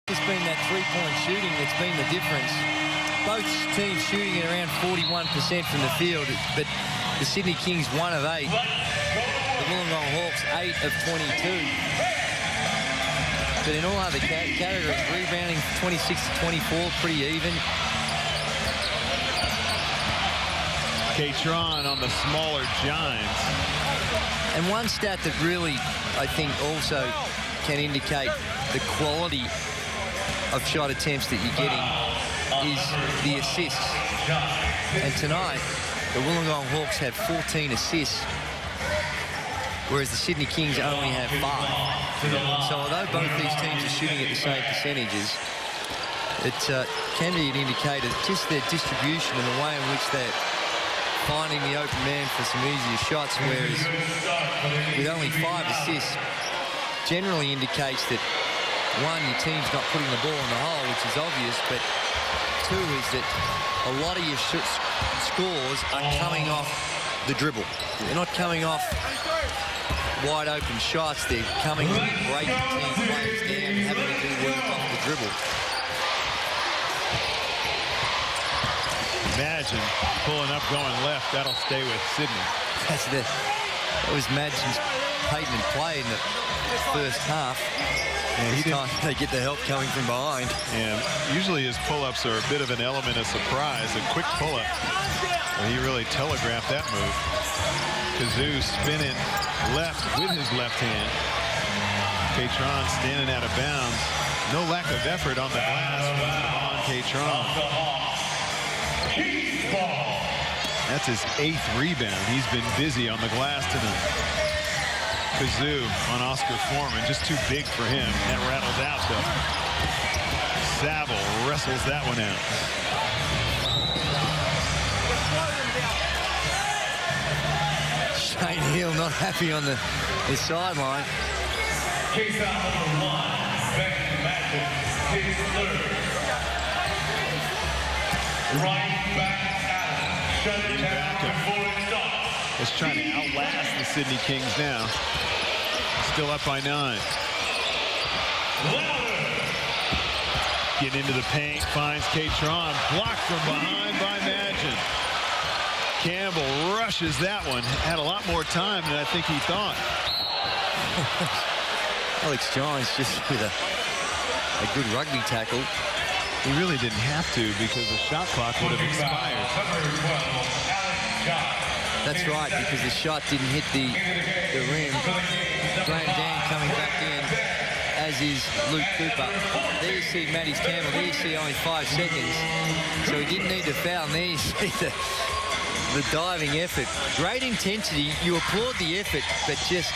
It's been that three-point shooting that's been the difference. Both teams shooting at around 41% from the field, but the Sydney Kings 1 of 8. The Wollongong Hawks 8 of 22. But in all other categories, rebounding 26 to 24, pretty even. Catron on the smaller Giants. And one stat that really, I think, also can indicate the quality of shot attempts that you're getting is the assists. And tonight, the Wollongong Hawks have 14 assists, whereas the Sydney Kings only have 5. So although both these teams are shooting at the same percentages, it can be an indicator just their distribution and the way in which they're finding the open man for some easier shots, whereas with only 5 assists, generally indicates that, one, your team's not putting the ball in the hole, which is obvious, but two is that a lot of your scores are coming off the dribble. They're not coming off wide open shots. They're coming to break team players down, having to do work off the dribble. Imagine pulling up, going left. That'll stay with Sydney. That was Madsen's patent and play in the first half. And this time they get the help coming from behind. And usually his pull-ups are a bit of an element of surprise. A quick pull-up. And he really telegraphed that move. Kazoo spinning left with his left hand. Catron standing out of bounds. No lack of effort on the glass on Catron. That's his 8th rebound. He's been busy on the glass tonight. Kazoo on Oscar Foreman, just too big for him. That rattles out, though. Saville wrestles that one out. Shane Hill not happy on the sideline. Case out number 1, Ben Madsen, his third. Right back out. Shut it down before it starts. Is trying to outlast the Sydney Kings now. Still up by 9. Getting into the paint, finds Catron. Blocked from behind by Madsen. Campbell rushes that one. Had a lot more time than I think he thought. Alex Johns just with a good rugby tackle. He really didn't have to because the shot clock would have expired. That's right, because the shot didn't hit the rim. Graham Dan coming back in, as is Luke Cooper. There you see Matty Campbell. There you see only 5 seconds. So he didn't need to foul. And there you see the diving effort. Great intensity. You applaud the effort, but just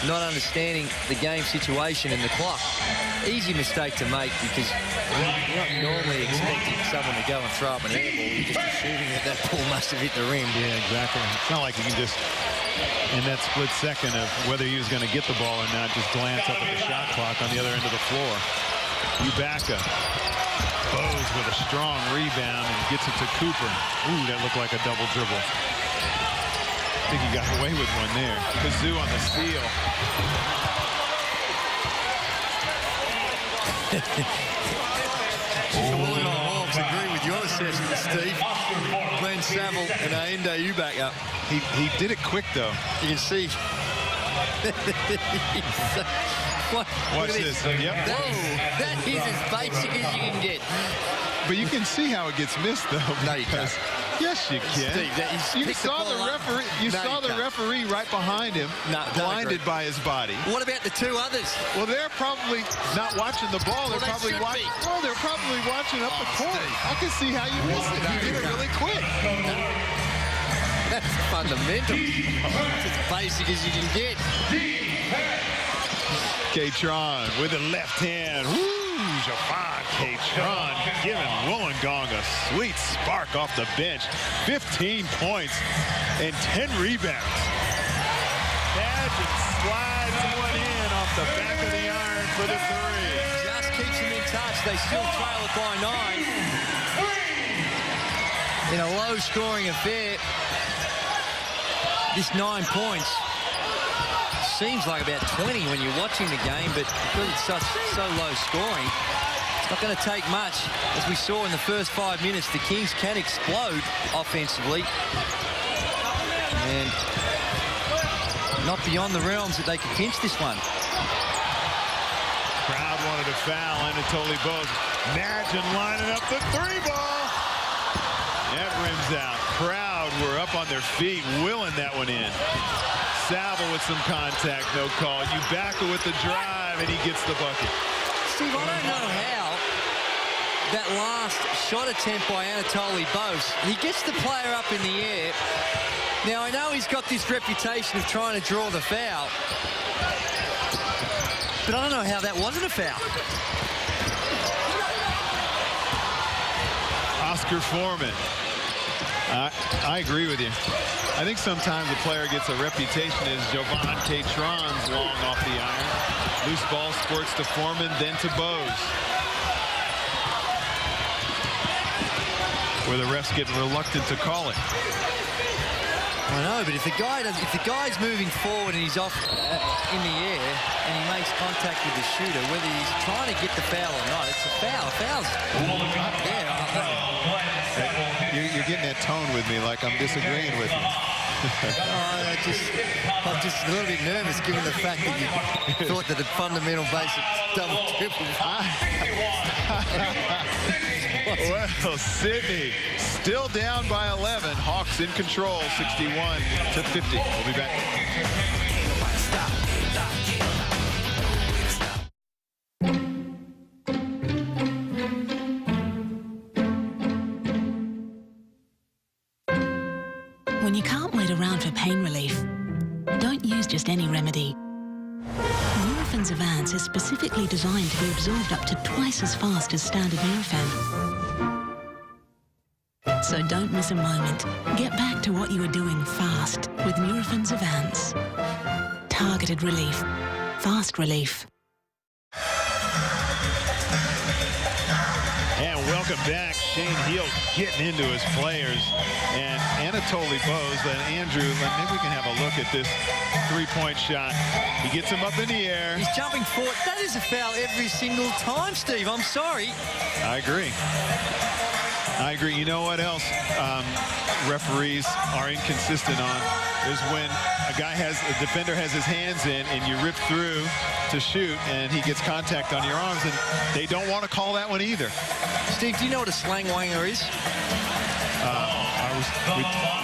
not understanding the game situation and the clock. Easy mistake to make because you're not normally expecting someone to go and throw up an air ball. You're just assuming that that ball must have hit the rim. Yeah, exactly. It's not like you can just, in that split second of whether he was going to get the ball or not, just glance up at the shot clock on the other end of the floor. Ubaka. Bowes with a strong rebound and gets it to Cooper. Ooh, that looked like a double dribble. I think he got away with one there. Kazoo on the steal. The Wollongong Hawks agree with your assessment, Steve. Glenn Saville and Ainde Ubaka. He did it quick, though. You can see. Watch this. Yep. That is as basic as you can get. But you can see how it gets missed, though. No, you can't. Yes, you can. Steve, you saw the referee. You saw the referee right behind him, blinded by his body. What about the 2 others? Well, they're probably not watching the ball. They're probably watching. Well, they're probably watching up the court. I can see how you missed it. You did it really quick. That's fundamental. It's as basic as you can get. Catron with the left hand. Woo, Javon Catron giving Wollongong a sweet spark off the bench. 15 points and 10 rebounds. Madsen slides one in off the back of the iron for the 3. Just keeps them in touch. They still trail it by 9. In a low-scoring affair, this 9 points seems like about 20 when you're watching the game, but because it's so low scoring, it's not going to take much. As we saw in the first 5 minutes, the Kings can explode offensively. And not beyond the realms that they could pinch this one. Crowd wanted a foul. ANZBallaz. Imagine lining up the 3-ball. That rims out. Crowd were up on their feet, willing that one in. Saville with some contact, no call. Ubaka with the drive, and he gets the bucket. Steve, I don't know how that last shot attempt by ANZBallaz, he gets the player up in the air. Now, I know he's got this reputation of trying to draw the foul, but I don't know how that wasn't a foul. Oscar Foreman. I agree with you. I think sometimes a player gets a reputation as Jovan Catron's long off the iron. Loose ball squirts to Foreman, then to Bose. Where the refs get reluctant to call it. I know, but if the guy's moving forward and he's off in the air and he makes contact with the shooter, whether he's trying to get the foul or not, it's a foul. Foul's there. You're getting that tone with me, like I'm disagreeing with you. I'm just a little bit nervous given the fact that you thought that the fundamental basic double triple. Well, Sydney still down by 11. Hawks in control, 61-50. We'll be back. When you can't wait around for pain relief, don't use just any remedy. Nurofen Zavance is specifically designed to be absorbed up to twice as fast as standard Nurofen. So don't miss a moment. Get back to what you were doing fast with Nurofen Zavance. Targeted relief. Fast relief. And welcome back. Shane Heal getting into his players. And ANZBallaz and Andrew, maybe we can have a look at this three-point shot. He gets him up in the air. He's jumping forward. That is a foul every single time, Steve. I'm sorry. I agree. I agree. You know what else referees are inconsistent on is when a defender has his hands in and you rip through to shoot and he gets contact on your arms, and they don't want to call that one either. Steve, do you know what a slangwanger is?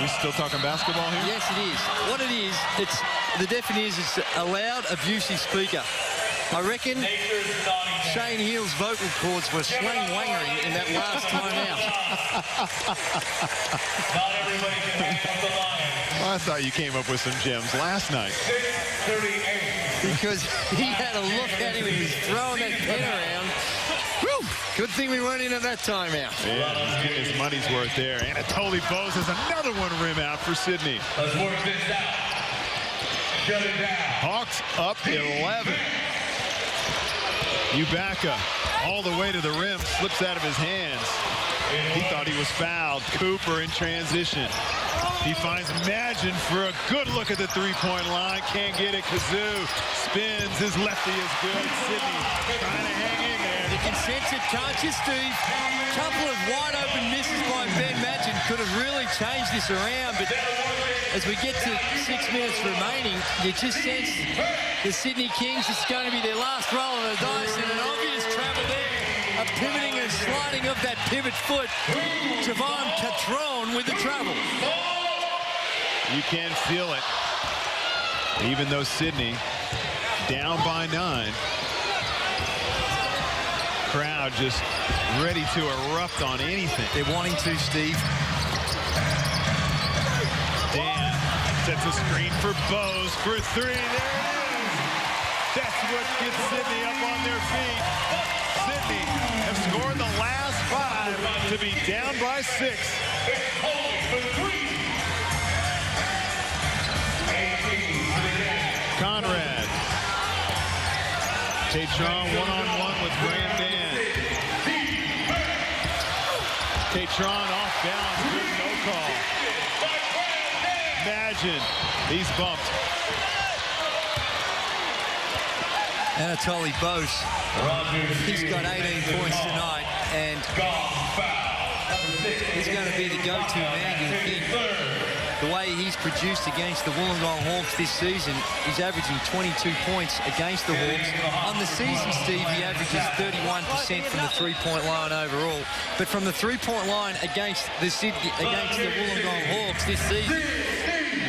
We still talking basketball here? Yes, it is. What it is, the definition is a loud, abusive speaker. I reckon Shane Heal's vocal cords were slangwangering in that last time out. Not everybody can hang up the line. Well, I thought you came up with some gems last night. 6:38. Because he had a look at him and he was throwing that pen around. Whew! Good thing we weren't in at that timeout. Yeah, he's getting his money's worth there. ANZBallaz has another one rim out for Sydney. Let's work this out. Shut it down. Hawks up 11. Ubaka all the way to the rim, slips out of his hands. He thought he was fouled. Cooper in transition. He finds Magin for a good look at the three-point line. Can't get it. Kazoo spins. His lefty is good. Sydney trying to hang in there. You can sense it, can't you, Steve? A couple of wide-open misses by Ben Magin could have really changed this around, but as we get to 6 minutes remaining, you just sense the Sydney Kings, it's going to be their last roll of the dice, and an obvious travel there. A pivoting and sliding of that pivot foot. Jovan Catron with the travel. You can feel it. Even though Sydney down by 9. Crowd just ready to erupt on anything. They're wanting to, Steve. Dan sets a screen for Bose for 3. There it is. That's what gets Sydney up on their feet. Sydney have scored the last 5 to be down by 6. Conrad. Catron one-on-one with Graham Dan. Catron off balance with no call. Magin, he's bumped. ANZBallaz, he's got 18 points tonight, and he's going to be the go-to man, you think. The way he's produced against the Wollongong Hawks this season, he's averaging 22 points against the Hawks. On the season, Steve, he averages 31% from the three-point line overall. But from the three-point line against the Wollongong Hawks this season,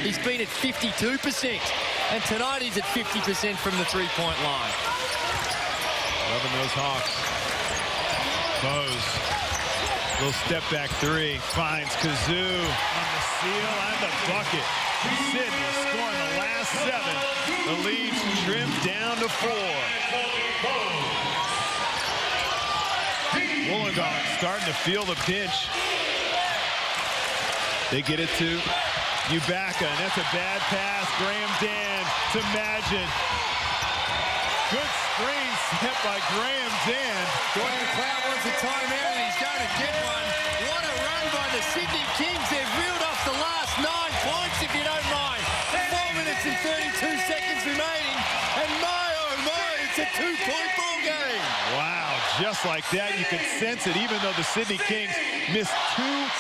he's been at 52%. And tonight he's at 50% from the three-point line. Loving those Hawks. Bose. Little step back three. Finds Kazoo on the seal and the bucket. Sydney scoring the last 7. The lead's trimmed down to 4. Wollongong starting to feel the pinch. They get it to Ubaka, and that's a bad pass. Graham Dan to Magin. Good screen set by Graham Dan. The crowd wants a timeout, and he's going to get one. What a run by the Sydney Kings. They've reeled off the last 9 points, if you don't mind. 4 minutes and 32 seconds remaining, and my, oh my, it's a 2-point ball game. Wow, just like that, you can sense it. Even though the Sydney Kings missed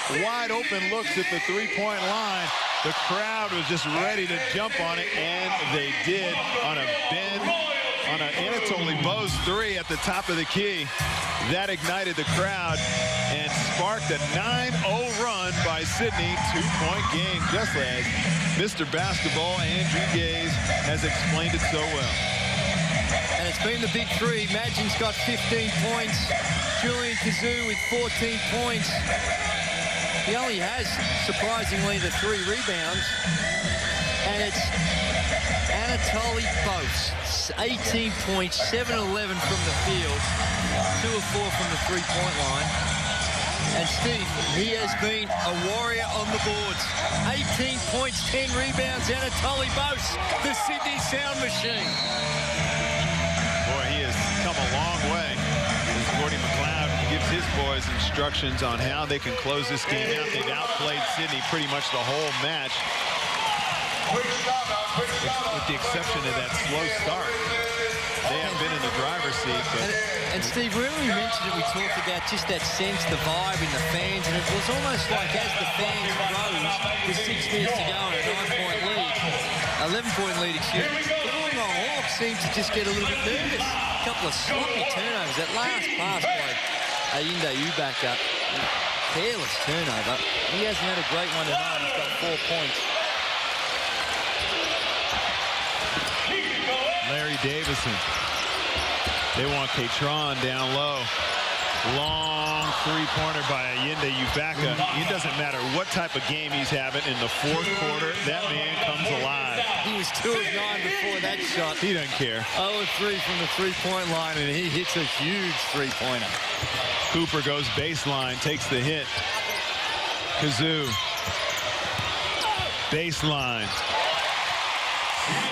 2 wide-open looks at the three-point line, the crowd was just ready to jump on it, and they did on a bend. On an ANZBallaz 3 at the top of the key. That ignited the crowd and sparked a 9-0 run by Sydney. 2-point game, just as Mr. Basketball Andrew Gaze has explained it so well. And it's been the big three. Magin's got 15 points. Julian Kazoo with 14 points. He only has, surprisingly, the 3 rebounds. And it's ANZBallaz. 18 points, 7-11 from the field, 2 of 4 from the three-point line. And Steve, he has been a warrior on the boards. 18 points, 10 rebounds, ANZBallaz, the Sydney Sound Machine. Boy, he has come a long way. As Gordy McLeod gives his boys instructions on how they can close this game out. They've outplayed Sydney pretty much the whole match, with the exception of that slow start. They have been in the driver's seat. But and Steve, when we mentioned it, we talked about just that sense, the vibe in the fans, and it was almost like as the fans rose with 6 minutes to go and a 9-point lead, 11-point lead, excuse me, the Wollongong Hawks seemed to just get a little bit nervous. A couple of sloppy turnovers. That last pass by Ubaka, careless turnover. He hasn't had a great one tonight. He's got 4 points. Larry Davison. They want Katron down low. Long three-pointer by Ubaka. It doesn't matter what type of game he's having in the 4th quarter. That man comes alive. He was 2 of 9 before that shot. He doesn't care. 0 of 3 from the three-point line, and he hits a huge three-pointer. Cooper goes baseline, takes the hit. Kazoo. Baseline.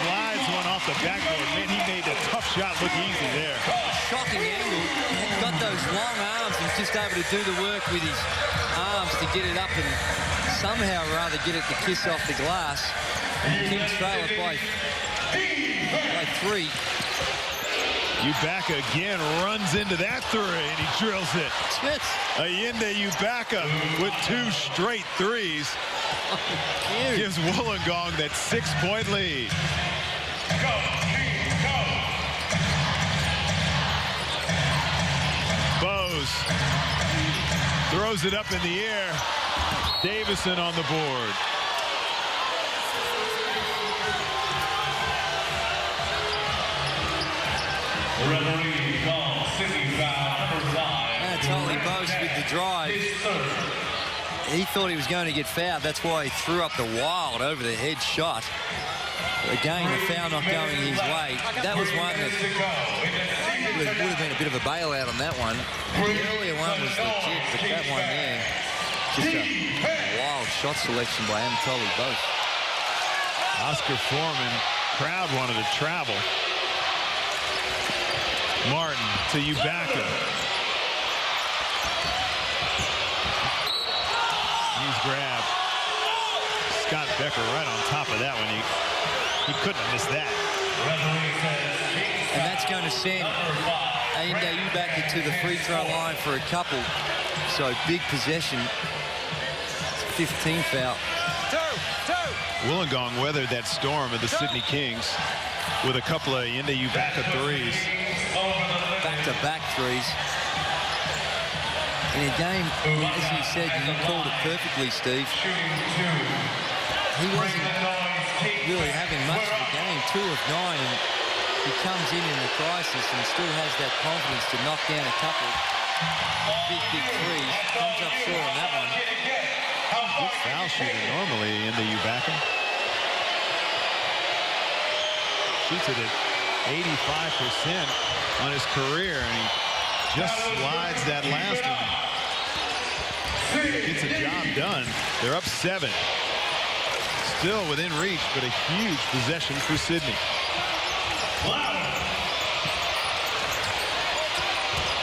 Slides one off the backboard. Man, he made a tough shot look easy there. Shocking angle. Got those long arms and just able to do the work with his arms to get it up and somehow or other get it to kiss off the glass. Kings trail it by 3. Ubaka again runs into that 3 and he drills it. Ubaka with 2 straight 3s. Gives Wollongong that 6-point lead. Bose throws it up in the air. Davison on the board. Referee calls Sydney foul number 5. ANZBallaz with the drive. He thought he was going to get fouled. That's why he threw up the wild over-the-head shot. Again, the foul not going his way. That was one that would have been a bit of a bailout on that one. The earlier one was legit, but that one there, just a wild shot selection by ANZBallaz. Oscar Foreman, crowd wanted to travel. Martin to Ubaka. He's grabbed. Scott Becker right on top of that one. He couldn't have missed that. And that's going to send ANZBallaz back to the free throw line for a couple. So big possession. 15 foul. Wollongong weathered that storm of the Sydney Kings with a couple of ANZBallaz threes. Back-to-back threes. In a game, as you said, you called it perfectly, Steve. He wasn't really having much of a game, 2 of 9, and he comes in the crisis and still has that confidence to knock down a couple big threes. Comes up short on that one. Good foul shooter normally in the ANZBallaz. Shoots it at 85% on his career, and he just slides that last one. Gets a job done. They're up 7. Still within reach, but a huge possession for Sydney.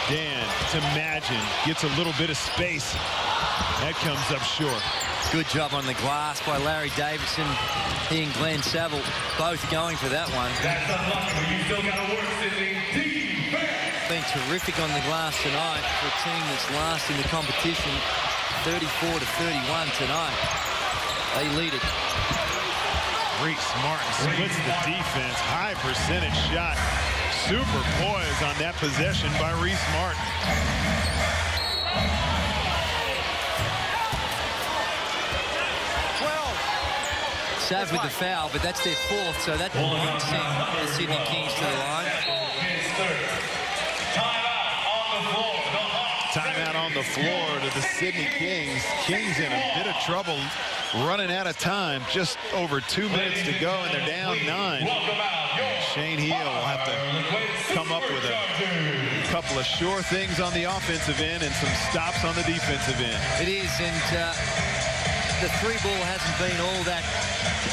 Dan, to Imagine, gets a little bit of space. That comes up short. Good job on the glass by Larry Davidson. He and Glenn Saville both going for that one. That's unlucky, but you still got to work, Sydney. Been terrific on the glass tonight for a team that's last in the competition. 34-31 tonight. They lead it. Reese Martin splits the defense. High percentage shot. Super poise on that possession by Reese Martin. Sav with the foul, but that's their 4th, so that won't send the Sydney Kings to the line. Timeout on the floor to the Sydney Kings. Kings in a bit of trouble, running out of time. Just over 2 minutes to go, and they're down 9. Shane Heel will have to come up with a couple of sure things on the offensive end and some stops on the defensive end. It is, and the 3-ball hasn't been all that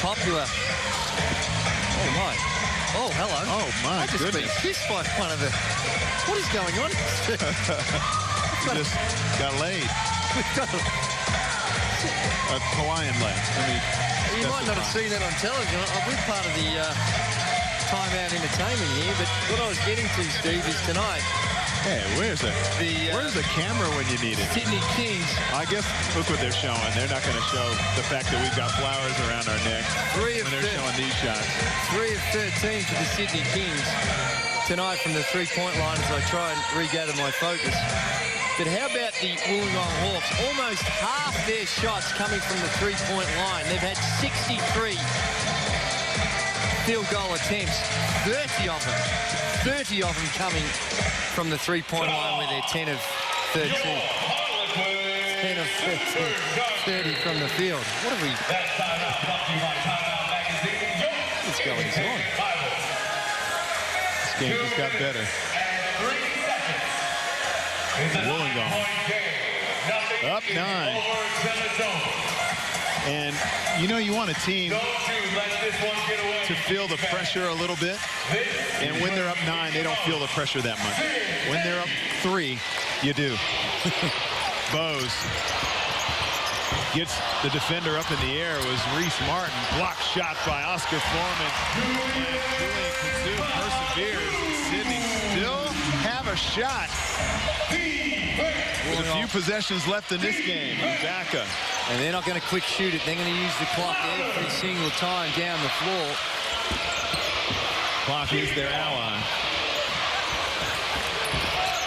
popular. Oh, my. Oh, hello. Oh, my goodness. I've just been kissed by one of the... What is going on? Just got laid. A Hawaiian leg. You might not have seen that on television. We're part of the timeout entertainment here, but what I was getting to, Steve, is tonight. Hey, where's the camera when you need it? Sydney Kings. I guess look what they're showing. They're not going to show the fact that we've got flowers around our neck when they're showing these shots. 3 of 13 for the Sydney Kings tonight from the three-point line as I try and regather my focus. But how about the Wollongong Hawks? Almost half their shots coming from the three-point line. They've had 63 field goal attempts, 30 of them coming from the three-point line where they're 10 of 13. 10 of 13, 30 from the field. What have we... What's going on? This game just got better. Wollongong up 9. And you know, you want a team to feel the pressure a little bit, and when they're up 9 they don't feel the pressure that much. When they're up 3 you do. Bose gets the defender up in the air. It was Reese Martin. Block shot by Oscar Foreman. And Julian Kazoo perseveres. Sydney still have a shot. With a few possessions left in this game. ANZBallaz. And they're not going to quick shoot it. They're going to use the clock every single time down the floor. Clock is their ally.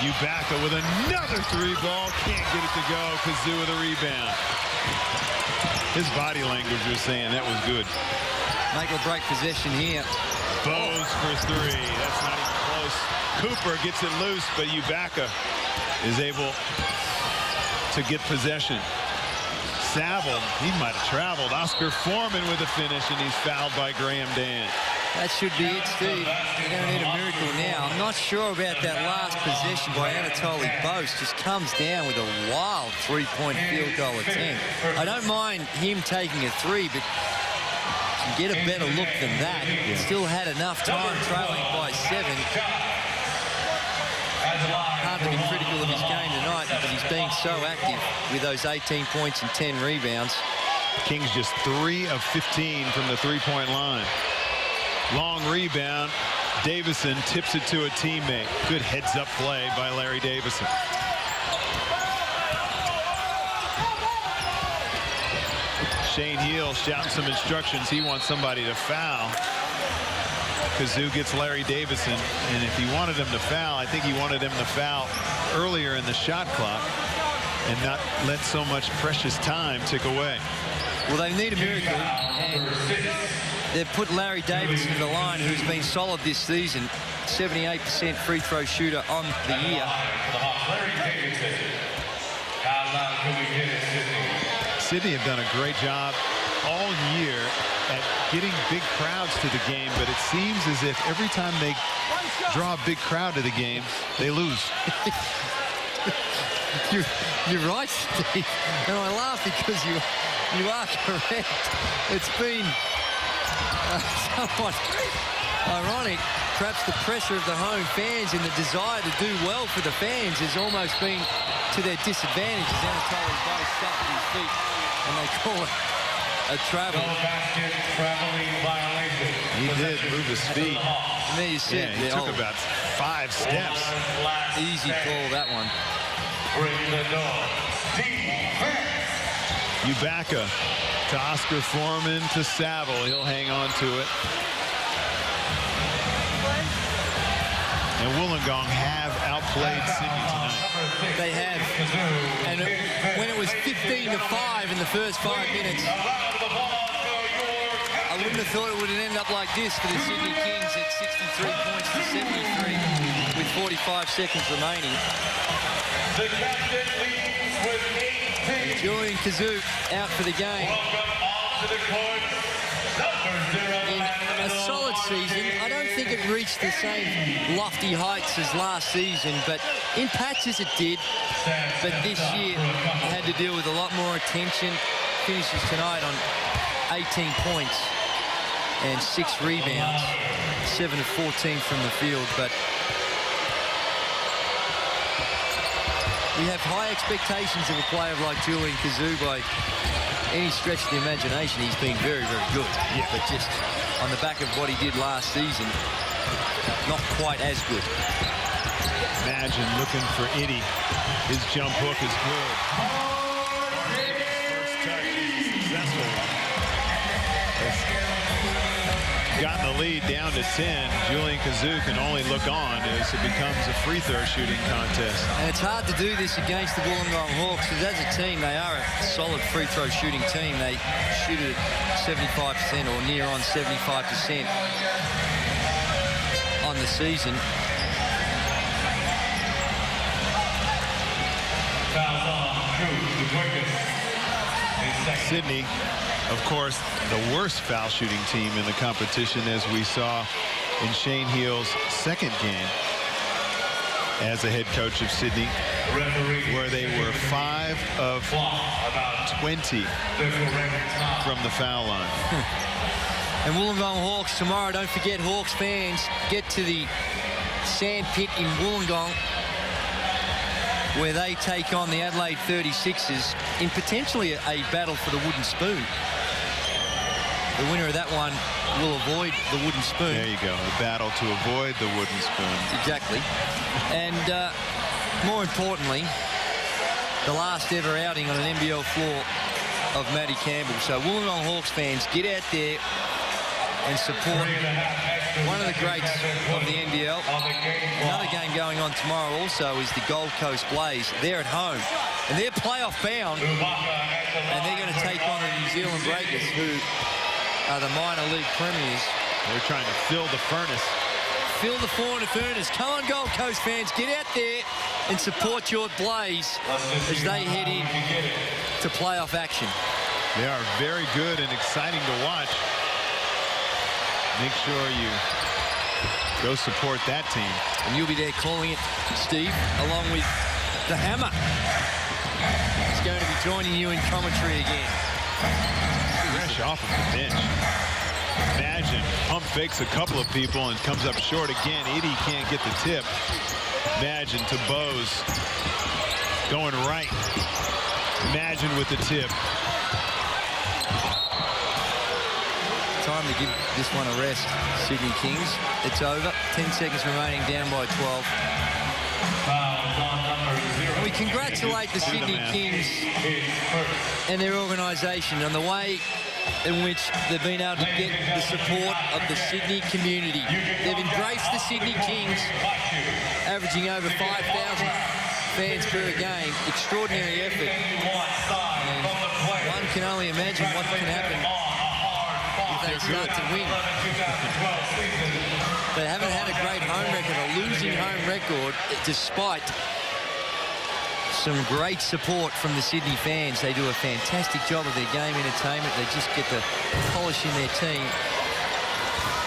ANZBallaz with another 3-ball. Can't get it to go. Kazoo with a rebound. His body language was saying that was good. Make or break possession here. Bose for 3. That's not even close. Cooper gets it loose, but ANZBallaz is able to get possession. Saville, he might have traveled. Oscar Foreman with a finish, and he's fouled by Graham Dan. That should be it, Steve. They're going to need a miracle now. I'm not sure about that last possession by Anatoly Bose. Just comes down with a wild 3-point field goal attempt. I don't mind him taking a 3, but to get a better look than that, still had enough time trailing by 7. Hard to be critical of his game tonight, but he's being so active with those 18 points and 10 rebounds. Kings just 3 of 15 from the 3-point line. Long rebound. Davison tips it to a teammate. Good heads-up play by Larry Davison. Shane Heel shouting some instructions. He wants somebody to foul. Kazoo gets Larry Davison, and if he wanted him to foul, I think he wanted him to foul earlier in the shot clock and not let so much precious time tick away. Well, they need a miracle, and they've put Larry Davison to the line, who's been solid this season. 78% free throw shooter on the year. Larry Davidson. How loud can we get it, Sydney? Sydney have done a great job all year at getting big crowds to the game, but it seems as if every time they draw a big crowd to the game, they lose. You're right, Steve. And I laugh because you are correct. It's been somewhat ironic. Perhaps the pressure of the home fans and the desire to do well for the fans has almost been to their disadvantage. As Anatoly both shuffled his feet, and they call it a travel. No basket traveling violation. He did move his feet. And there you see Yeah, he took about 5 steps. Easy call, that one. Bring the dog. Defense. Ubaka to Oscar Foreman to Saville. He'll hang on to it. And Wollongong have outplayed Sydney tonight. They have. And when it was 15-5 in the first 5 minutes, I wouldn't have thought it would have ended up like this for the Sydney Kings at 63 points to 73 with 45 seconds remaining. The captain leads with 18. Julian Kazoo out for the game. Welcome on to the court. In a solid season, I don't think it reached the same lofty heights as last season, but in patches it did. But this year had to deal with a lot more attention. Finishes tonight on 18 points and 6 rebounds, 7 of 14 from the field. But we have high expectations of a player like Julian Kazoo. By any stretch of the imagination, he's been very, very good. Yeah. But just on the back of what he did last season, not quite as good. Imagine looking for Itty. His jump hook is good. First touch is successful. Gotten the lead down to 10. Julian Kazoo can only look on as it becomes a free throw shooting contest. And it's hard to do this against the Wollongong Hawks, because as a team, they are a solid free throw shooting team. They shoot it at 75% or near on 75% on the season. Sydney, of course, the worst foul shooting team in the competition, as we saw in Shane Heel's second game as a head coach of Sydney, where they were 5 of 20 from the foul line. And Wollongong Hawks tomorrow, don't forget, Hawks fans, get to the sand pit in Wollongong, where they take on the Adelaide 36ers in potentially a battle for the wooden spoon. The winner of that one will avoid the wooden spoon. There you go, the battle to avoid the wooden spoon. Exactly. And more importantly, the last ever outing on an NBL floor of Matty Campbell. So Wollongong Hawks fans, get out there and support one of the greats of the NBL. Another game going on tomorrow also is the Gold Coast Blaze. They're at home, and they're playoff bound, and they're going to take on the New Zealand Breakers, who are the minor league premiers. They're trying to fill the furnace. Fill the furnace. Come on, Gold Coast fans, get out there and support your Blaze as they head in to playoff action. They are very good and exciting to watch. Make sure you go support that team. And you'll be there calling it, Steve, along with the Hammer. He's going to be joining you in commentary again. Fresh off of the bench. Imagine, pump fakes a couple of people and comes up short again. Edie can't get the tip. Imagine to Bose going right. Imagine with the tip. time to give this one a rest, Sydney Kings. It's over. 10 seconds remaining, down by 12. And we congratulate the Sydney Kings and their organisation on the way in which they've been able to get the support of the Sydney community. They've embraced the Sydney Kings, averaging over 5,000 fans per game. Extraordinary effort. And one can only imagine what can happen if they start to win. They haven't had a great home record, a losing home record, despite some great support from the Sydney fans. They do a fantastic job of their game entertainment. They just get the polish in their team.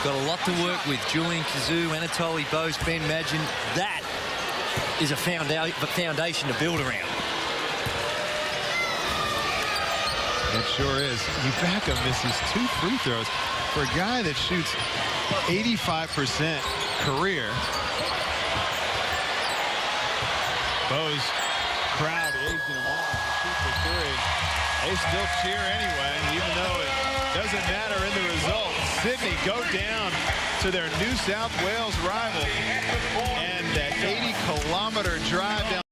Got a lot to work with. Julian Kazoo, Anatoly Bose, Ben Madgen. That is a foundation to build around. It sure is. Ibaka misses 2 free throws for a guy that shoots 85% career. Bose crowd egging him on to shoot the 3. They still cheer anyway, even though it doesn't matter in the result. Sydney go down to their New South Wales rival, and that 80-kilometer drive down